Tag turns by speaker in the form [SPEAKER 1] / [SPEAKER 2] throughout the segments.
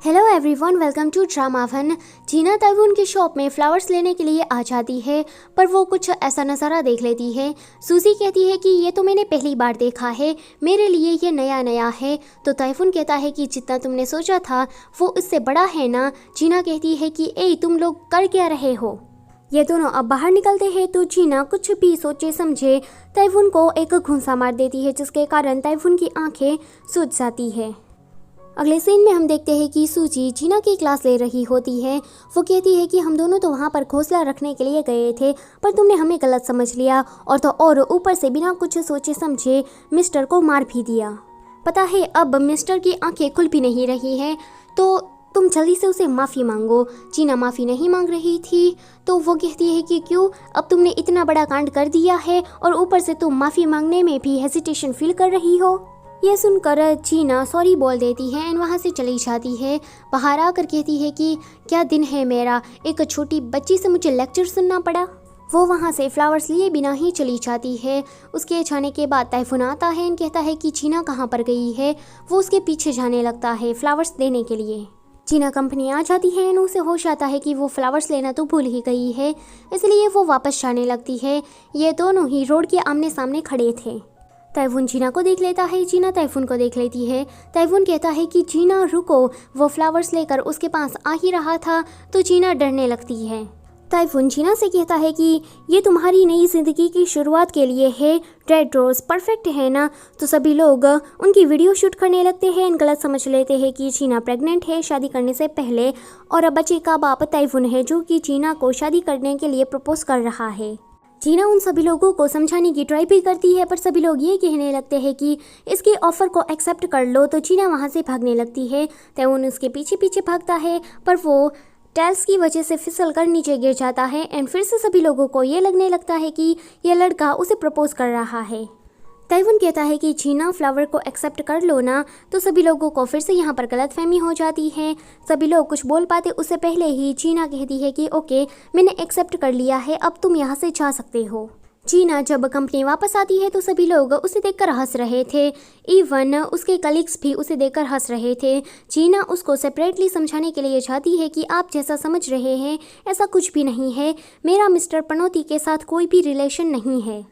[SPEAKER 1] Hello everyone, welcome to drama fun. जीना ताइवून की शॉप में फ्लावर्स लेने के लिए आ जाती है, पर वो कुछ ऐसा नज़ारा देख लेती है। सूजी कहती है कि ये तो मैंने पहली बार देखा है, मेरे लिए ये नया नया है। तो ताइफून कहता है कि जितना तुमने सोचा था वो इससे बड़ा है ना। जीना कहती है कि ए तुम लोग कर क्या रहे हो। ये दोनों अब बाहर निकलते हैं तो जीना कुछ भी सोचे समझे ताइफून को एक घूंसा मार देती है, जिसके कारण ताइफून की आंखें सूज जाती है। अगले सीन में हम देखते हैं कि सूजी जीना की क्लास ले रही होती है। वो कहती है कि हम दोनों तो वहाँ पर घोंसला रखने के लिए गए थे, पर तुमने हमें गलत समझ लिया और तो और ऊपर से बिना कुछ सोचे समझे मिस्टर को मार भी दिया। पता है अब मिस्टर की आंखें खुल भी नहीं रही हैं, तो तुम जल्दी से उसे माफ़ी मांगो। जीना माफ़ी नहीं मांग रही थी तो वो कहती है कि क्यों, अब तुमने इतना बड़ा कांड कर दिया है और ऊपर से तुम माफ़ी मांगने में भी हेजिटेशन फील कर रही हो। यह सुनकर जीना सॉरी बोल देती है एंड वहाँ से चली जाती है। बाहर आकर कहती है कि क्या दिन है मेरा, एक छोटी बच्ची से मुझे लेक्चर सुनना पड़ा। वो वहाँ से फ्लावर्स लिए बिना ही चली जाती है। उसके जाने के बाद ताइफून आता है एंड कहता है कि जीना कहाँ पर गई है। वो उसके पीछे जाने लगता है फ्लावर्स देने के लिए। जीना कंपनी आ जाती है एंड उसे होश आता है कि वो फ्लावर्स लेना तो भूल ही गई है, इसलिए वो वापस जाने लगती है। ये दोनों ही रोड के आमने सामने खड़े थे। ताइफून जीना को देख लेता है, जीना ताइफून को देख लेती है। ताइफून कहता है कि जीना रुको, वो फ्लावर्स लेकर उसके पास आ ही रहा था। तो जीना डरने लगती है। ताइफून जीना से कहता है कि ये तुम्हारी नई ज़िंदगी की शुरुआत के लिए है, रेड रोज़ परफेक्ट है ना। तो सभी लोग उनकी वीडियो शूट करने लगते हैं, गलत समझ लेते हैं कि जीना प्रेग्नेंट है शादी करने से पहले, और बच्चे का बाप ताइफून है जो कि जीना को शादी करने के लिए प्रपोज कर रहा है। जीना उन सभी लोगों को समझाने की ट्राई भी करती है, पर सभी लोग ये कहने लगते हैं कि इसके ऑफर को एक्सेप्ट कर लो। तो जीना वहाँ से भागने लगती है। ताइफून उसके पीछे पीछे भागता है, पर वो टाइल्स की वजह से फिसल कर नीचे गिर जाता है एंड फिर से सभी लोगों को ये लगने लगता है कि यह लड़का उसे प्रपोज कर रहा है। ताइफून कहता है कि जीना फ्लावर को एक्सेप्ट कर लो ना। तो सभी लोगों को फिर से यहाँ पर गलतफहमी हो जाती है। सभी लोग कुछ बोल पाते उससे पहले ही जीना कहती है कि ओके मैंने एक्सेप्ट कर लिया है, अब तुम यहाँ से जा सकते हो। जीना जब कंपनी वापस आती है तो सभी लोग उसे देखकर हंस रहे थे, इवन उसके कलीग्स भी उसे देखकर हंस रहे थे। जीना उसको सेपरेटली समझाने के लिए चाहती है कि आप जैसा समझ रहे हैं ऐसा कुछ भी नहीं है, मेरा मिस्टर पनौती के साथ कोई भी रिलेशन नहीं है।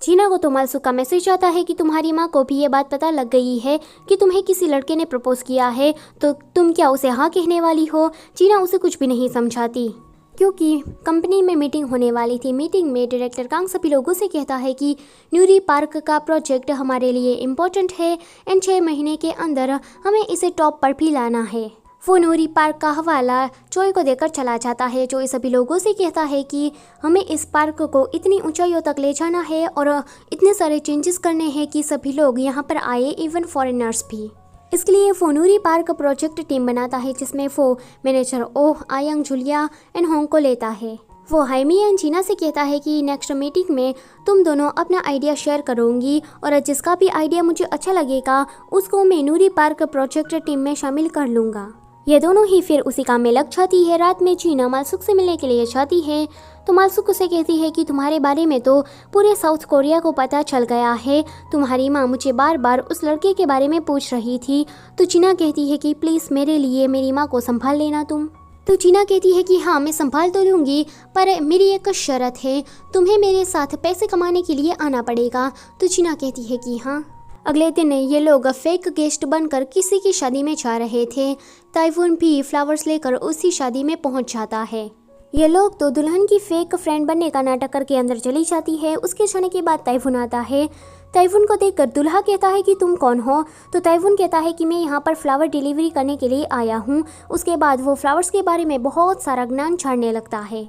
[SPEAKER 1] जीना को तो मालसुक का मैसेज आता है कि तुम्हारी माँ को भी ये बात पता लग गई है कि तुम्हें किसी लड़के ने प्रपोज किया है, तो तुम क्या उसे हाँ कहने वाली हो। जीना उसे कुछ भी नहीं समझाती, क्योंकि कंपनी में मीटिंग होने वाली थी। मीटिंग में डायरेक्टर कांग सभी लोगों से कहता है कि न्यूरी पार्क का प्रोजेक्ट हमारे लिए इम्पोर्टेंट है एंड 6 महीने के अंदर हमें इसे टॉप पर भी लाना है। वो न्यूरी पार्क का हवाला चोई को देकर चला जाता है। चोई सभी लोगों से कहता है कि हमें इस पार्क को इतनी ऊंचाइयों तक ले जाना है और इतने सारे चेंजेस करने हैं कि सभी लोग यहाँ पर आए, इवन फॉरेनर्स भी। इसके लिए वो न्यूरी पार्क प्रोजेक्ट टीम बनाता है, जिसमें वो मैनेजर ओह, आयंग, जुलिया एंड होंग को लेता है। वो हाइमी एंड जीना से कहता है कि नेक्स्ट मीटिंग में तुम दोनों अपना आइडिया शेयर करूंगी और जिसका भी आइडिया मुझे अच्छा लगेगा उसको मैं न्यूरी पार्क प्रोजेक्ट टीम में शामिल कर लूँगा। ये दोनों ही फिर उसी काम में लग जाती है। रात में जीना मालसुक से मिलने के लिए जाती है तो मालसुक उसे कहती है कि तुम्हारे बारे में तो पूरे साउथ कोरिया को पता चल गया है, तुम्हारी माँ मुझे बार बार उस लड़के के बारे में पूछ रही थी। तो जीना कहती है कि प्लीज़ मेरे लिए मेरी माँ को संभाल लेना तुम। तो जीना कहती है कि हाँ मैं संभाल तो लूँगी, पर मेरी एक शर्त है, तुम्हें मेरे साथ पैसे कमाने के लिए आना पड़ेगा। तो जीना कहती है कि हाँ। अगले दिन ये लोग फेक गेस्ट बनकर किसी की शादी में जा रहे थे। ताइफून भी फ्लावर्स लेकर उसी शादी में पहुंच जाता है। ये लोग तो दुल्हन की फेक फ्रेंड बनने का नाटक करके अंदर चली जाती है। उसके जाने के बाद ताइफून आता है। ताइफून को देखकर दुल्हा कहता है कि तुम कौन हो। तो ताइफून कहता है कि मैं यहाँ पर फ्लावर डिलीवरी करने के लिए आया हूँ। उसके बाद वो फ्लावर्स के बारे में बहुत सारा ज्ञान छाड़ने लगता है।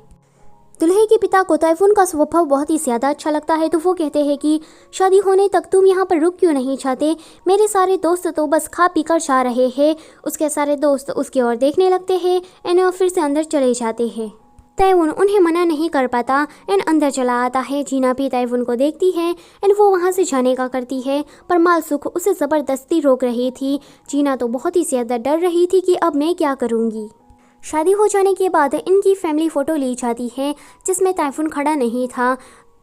[SPEAKER 1] दुल्हे के पिता को ताइफून का स्वभाव बहुत ही ज़्यादा अच्छा लगता है, तो वो कहते हैं कि शादी होने तक तुम यहाँ पर रुक क्यों नहीं चाहते, मेरे सारे दोस्त तो बस खा पी कर जा रहे हैं। उसके सारे दोस्त उसकी ओर देखने लगते हैं एंड फिर से अंदर चले जाते हैं। ताइफून उन्हें मना नहीं कर पाता एंड अंदर चला आता है। जीना भी ताइफून को देखती है एंड वो वहाँ से जाने का करती है, पर मालसुक उसे ज़बरदस्ती रोक रही थी। जीना तो बहुत ही ज़्यादा डर रही थी कि अब मैं क्या करूँगी। शादी हो जाने के बाद इनकी फैमिली फ़ोटो ली जाती है, जिसमें ताइफून खड़ा नहीं था।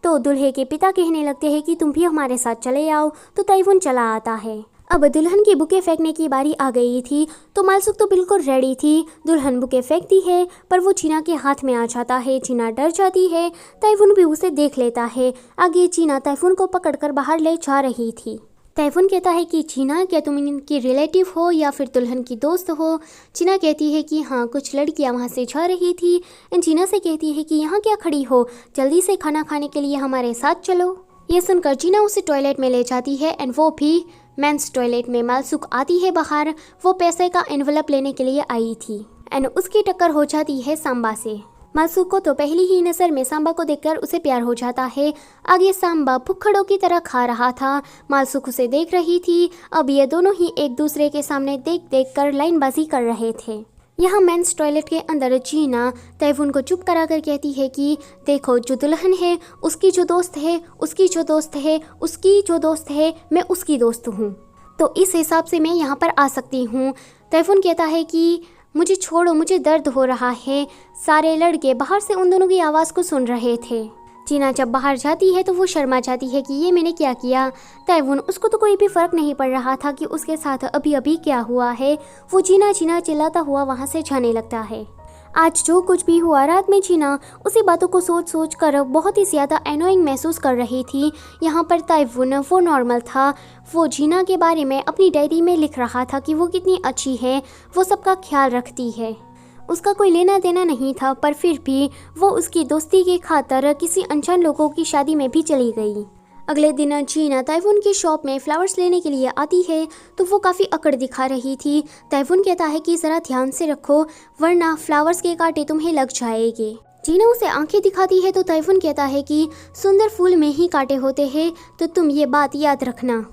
[SPEAKER 1] तो दूल्हे के पिता कहने लगते हैं कि तुम भी हमारे साथ चले आओ। तो ताइफून चला आता है। अब दुल्हन की बुके फेंकने की बारी आ गई थी तो मालसुक तो बिल्कुल रेडी थी। दुल्हन बुके फेंकती है पर वो चीना के हाथ में आ जाता है। चीना डर जाती है। तैफून भी उसे देख लेता है। आगे चीना तैफून को पकड़कर बाहर ले जा रही थी। तैफून कहता है कि चीना, क्या तुम इनकी रिलेटिव हो या फिर दुल्हन की दोस्त हो? चीना कहती है कि हाँ, कुछ लड़कियाँ वहाँ से जा रही थी। एंड चीना से कहती है कि यहाँ क्या खड़ी हो, जल्दी से खाना खाने के लिए हमारे साथ चलो। ये सुनकर चीना उसे टॉयलेट में ले जाती है एंड वो भी मेंस टॉयलेट में। मालसुक आती है बाहर। वो पैसे का एनवलप लेने के लिए आई थी एंड उसकी टक्कर हो जाती है सांबा से। मालसुक को तो पहली ही नज़र में सांबा को देखकर उसे प्यार हो जाता है। आगे सांबा भुक्खड़ों की तरह खा रहा था। मालसुक उसे देख रही थी। अब ये दोनों ही एक दूसरे के सामने देख देख कर लाइनबाजी कर रहे थे। यहाँ मेंस टॉयलेट के अंदर चीना तैफून को चुप करा कर कहती है कि देखो, जो दुल्हन है उसकी जो दोस्त है, उसकी जो दोस्त है, उसकी जो दोस्त है, मैं उसकी दोस्त हूँ, तो इस हिसाब से मैं यहाँ पर आ सकती हूँ। तैफून कहता है कि मुझे छोड़ो, मुझे दर्द हो रहा है। सारे लड़के बाहर से उन दोनों की आवाज़ को सुन रहे थे। चीना जब बाहर जाती है तो वो शर्मा जाती है कि ये मैंने क्या किया। तैफून, उसको तो कोई भी फ़र्क नहीं पड़ रहा था कि उसके साथ अभी अभी क्या हुआ है। वो चीना चीना चिल्लाता हुआ वहाँ से जाने लगता है। आज जो कुछ भी हुआ, रात में चीना उसी बातों को सोच सोच कर बहुत ही ज़्यादा एनोइंग महसूस कर रही थी। यहाँ पर तैफून वो नॉर्मल था। वो चीना के बारे में अपनी डायरी में लिख रहा था कि वो कितनी अच्छी है, वो सबका ख्याल रखती है। उसका कोई लेना देना नहीं था, पर फिर भी वो उसकी दोस्ती की खातिर किसी अनजान लोगों की शादी में भी चली गई। अगले दिन चीना तैफून की शॉप में फ्लावर्स लेने के लिए आती है तो वो काफ़ी अकड़ दिखा रही थी। तैफून कहता है कि ज़रा ध्यान से रखो वरना फ्लावर्स के कांटे तुम्हें लग जाएंगे। चीना उसे आंखें दिखाती है तो तैफून कहता है कि सुंदर फूल में ही कांटे होते हैं, तो तुम ये बात याद रखना।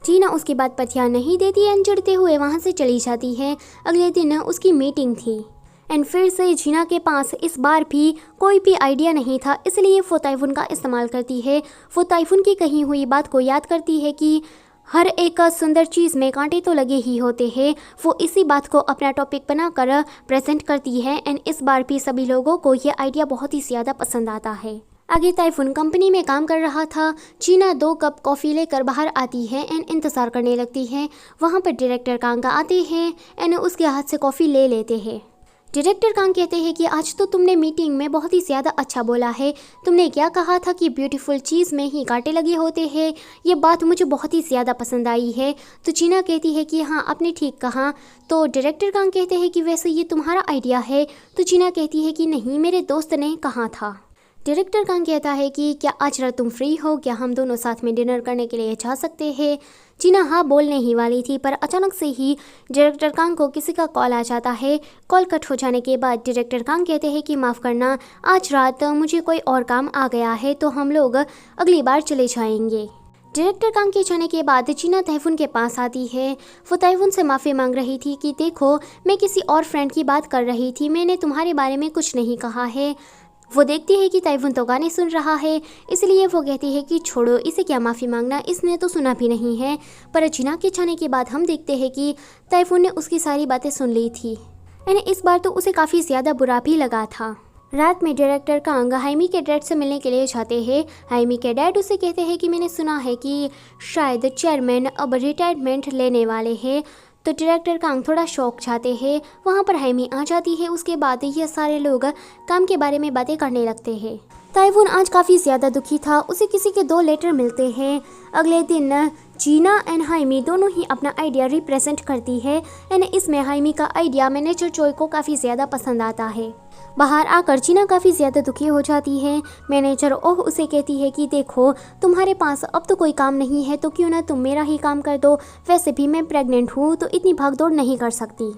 [SPEAKER 1] चीना उसकी बात पर ध्यान नहीं देती एंड चिढ़ते हुए वहाँ से चली जाती है। अगले दिन उसकी मीटिंग थी एंड फिर से चीना के पास इस बार भी कोई भी आइडिया नहीं था, इसलिए वो तैफून का इस्तेमाल करती है। वो तैफून की कही हुई बात को याद करती है कि हर एक सुंदर चीज़ में कांटे तो लगे ही होते हैं। वो इसी बात को अपना टॉपिक बनाकर प्रेजेंट करती है एंड इस बार भी सभी लोगों को ये आइडिया बहुत ही ज़्यादा पसंद आता है। आगे तैफून कंपनी में काम कर रहा था। चीना 2 कप कॉफ़ी लेकर बाहर आती है एंड इंतज़ार करने लगती है। वहाँ पर डायरेक्टर कांगा आते हैं एंड उसके हाथ से कॉफ़ी ले लेते हैं। डायरेक्टर कांग कहते हैं कि आज तो तुमने मीटिंग में बहुत ही ज़्यादा अच्छा बोला है। तुमने क्या कहा था कि ब्यूटीफुल चीज़ में ही कांटे लगे होते हैं, ये बात मुझे बहुत ही ज़्यादा पसंद आई है। तो चीना कहती है कि हाँ, आपने ठीक कहा। तो डायरेक्टर कांग कहते हैं कि वैसे ये तुम्हारा आइडिया है। तो चीना कहती है कि नहीं, मेरे दोस्त ने कहा था। डायरेक्टर कांग कहता है कि क्या आज रात तुम फ्री हो, क्या हम दोनों साथ में डिनर करने के लिए जा सकते हैं। चीना हाँ बोलने ही वाली थी, पर अचानक से ही डायरेक्टर कांग को किसी का कॉल आ जाता है। कॉल कट हो जाने के बाद डायरेक्टर कांग कहते हैं कि माफ़ करना, आज रात मुझे कोई और काम आ गया है, तो हम लोग अगली बार चले जाएंगे। डायरेक्टर कांग के जाने के बाद चीना तैफून के पास आती है। वो तैफून से माफ़ी मांग रही थी कि देखो, मैं किसी और फ्रेंड की बात कर रही थी, मैंने तुम्हारे बारे में कुछ नहीं कहा है। वो देखती है कि तैफून तो गाने सुन रहा है, इसलिए वो कहती है कि छोड़ो, इसे क्या माफ़ी मांगना, इसने तो सुना भी नहीं है। पर चीना के जाने के बाद हम देखते हैं कि तैफून ने उसकी सारी बातें सुन ली थी एंड इस बार तो उसे काफ़ी ज़्यादा बुरा भी लगा था। रात में डायरेक्टर कांग हाइमी के डैड से मिलने के लिए जाते हैं। हाइमी के डैड उसे कहते हैं कि मैंने सुना है कि शायद चेयरमैन अब रिटायरमेंट लेने वाले हैं। तो डायरेक्टर कांग थोड़ा शौक जाते हैं। वहाँ पर हाइमी आ जाती है। उसके बाद ये सारे लोग काम के बारे में बातें करने लगते हैं। तैफून आज काफ़ी ज़्यादा दुखी था। उसे किसी के 2 लेटर मिलते हैं। अगले दिन चीना एंड हाइमी दोनों ही अपना आइडिया रिप्रेजेंट करती है एंड इसमें हाइमी का आइडिया मैनेजर चोय को काफ़ी ज़्यादा पसंद आता है। बाहर आकर चीना काफ़ी ज़्यादा दुखी हो जाती है। मैनेजर ओह उसे कहती है कि देखो, तुम्हारे पास अब तो कोई काम नहीं है, तो क्यों ना तुम मेरा ही काम कर दो। वैसे भी मैं प्रेग्नेंट हूँ, तो इतनी भागदौड़ नहीं कर सकती।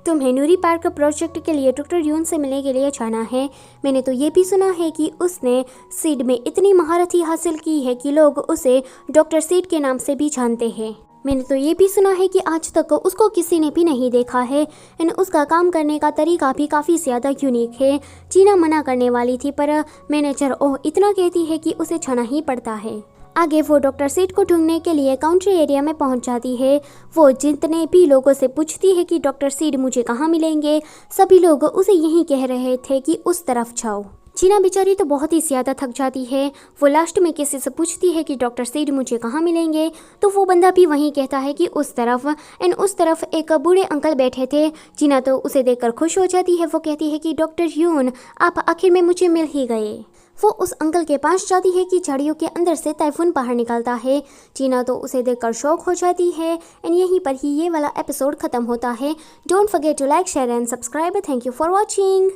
[SPEAKER 1] तुम्हें नूरी पार्क प्रोजेक्ट के लिए डॉक्टर यून से मिलने के लिए जाना है। मैंने तो ये भी सुना है कि उसने सीड में इतनी महारत ही हासिल की है कि लोग उसे डॉक्टर सीड के नाम से भी जानते हैं। मैंने तो ये भी सुना है कि आज तक उसको किसी ने भी नहीं देखा है एंड उसका काम करने का तरीका भी काफ़ी ज़्यादा यूनिक है। चीना मना करने वाली थी, पर मैनेजर ओह इतना कहती है कि उसे जाना ही पड़ता है। आगे वो डॉक्टर सीड को ढूंढने के लिए काउंटर एरिया में पहुंच जाती है। वो जितने भी लोगों से पूछती है कि डॉक्टर सीड मुझे कहाँ मिलेंगे, सभी लोग उसे यही कह रहे थे कि उस तरफ जाओ। जीना बेचारी तो बहुत ही ज़्यादा थक जाती है। वो लास्ट में किसी से पूछती है कि डॉक्टर सेड मुझे कहाँ मिलेंगे, तो वो बंदा भी वहीं कहता है कि उस तरफ। एंड उस तरफ एक बूढ़े अंकल बैठे थे। जीना तो उसे देखकर खुश हो जाती है। वो कहती है कि डॉक्टर यून, आप आखिर में मुझे मिल ही गए। वो उस अंकल के पास जाती है कि झाड़ियों के अंदर से टाइफून बाहर निकलता है। जीना तो उसे देखकर शॉक हो जाती है। एंड यहीं पर ही ये वाला एपिसोड खत्म होता है। Don't forget to like, share and subscribe. Thank you for watching.